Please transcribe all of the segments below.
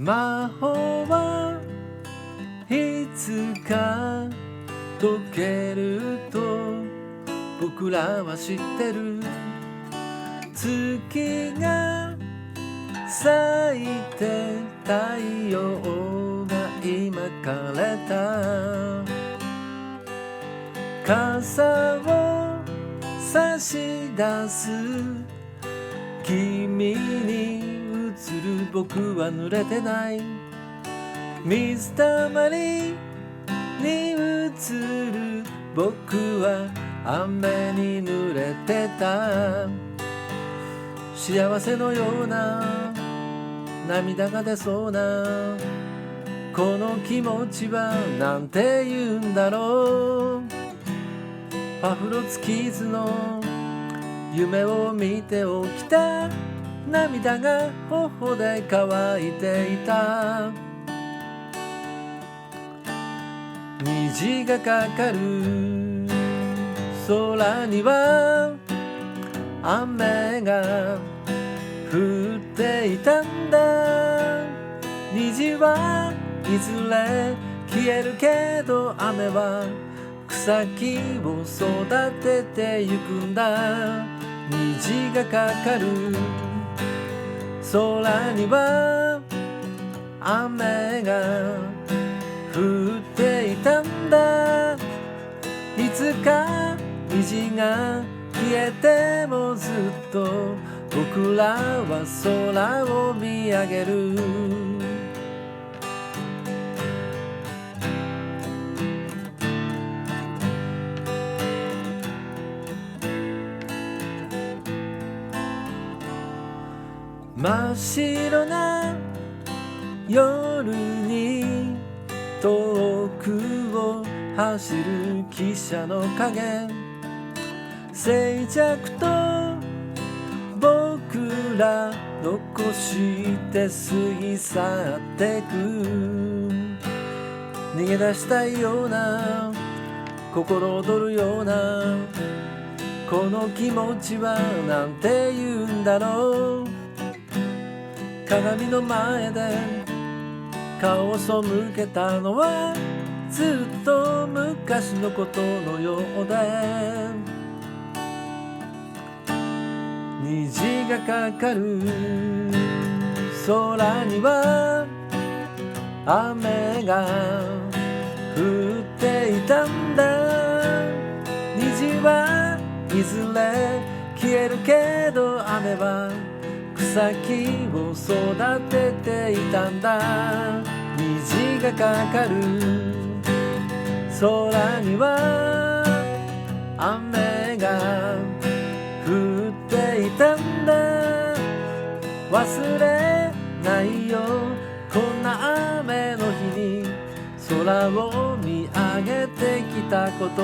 魔法はいつか解けると僕らは知ってる。月が咲いて太陽が今枯れた。傘を差し出す君に映る僕は濡れてない。水たまりに映る僕は雨に濡れてた。幸せのような涙が出そうなこの気持ちはなんて言うんだろう。パフロツキーズの夢を見て起きた涙が頬で乾いていた。虹がかかる空には雨が降っていたんだ。虹はいずれ消えるけど雨は草木を育ててゆくんだ。虹がかかる空には雨が降っていたんだ。いつか虹が消えてもずっと僕らは空を見上げる。真っ白な夜に遠くを走る汽車の影、静寂と僕ら残して過ぎ去ってく。逃げ出したいような心躍るようなこの気持ちはなんて言うんだろう。鏡の前で顔を背けたのはずっと昔のことのようで、虹がかかる空には雨が降っていたんだ。虹はいずれ消えるけど雨は草木を育てていたんだ。虹がかかる空には雨が降っていたんだ。忘れないよこんな雨の日に空を見上げてきたこと。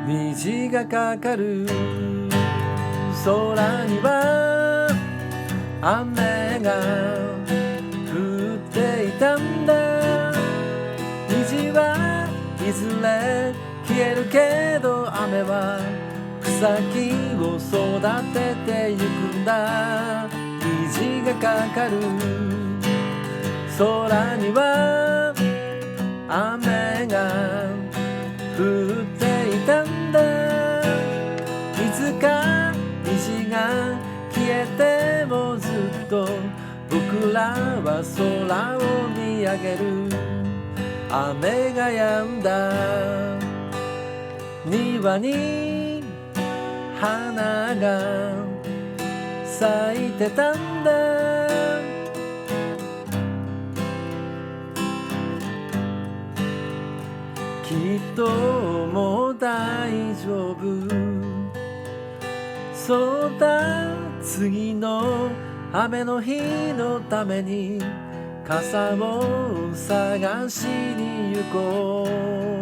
虹がかかる空には雨が降っていたんだ。虹はいずれ消えるけど雨は草木を育ててゆくんだ。虹がかかる空には雨が降っていたんだ。いつか虹が消えてもずっと僕らは空を見上げる。雨が止んだ庭に花が咲いてたんだ。きっともう大丈夫。そうだ次の雨の日のために傘を探しに行こう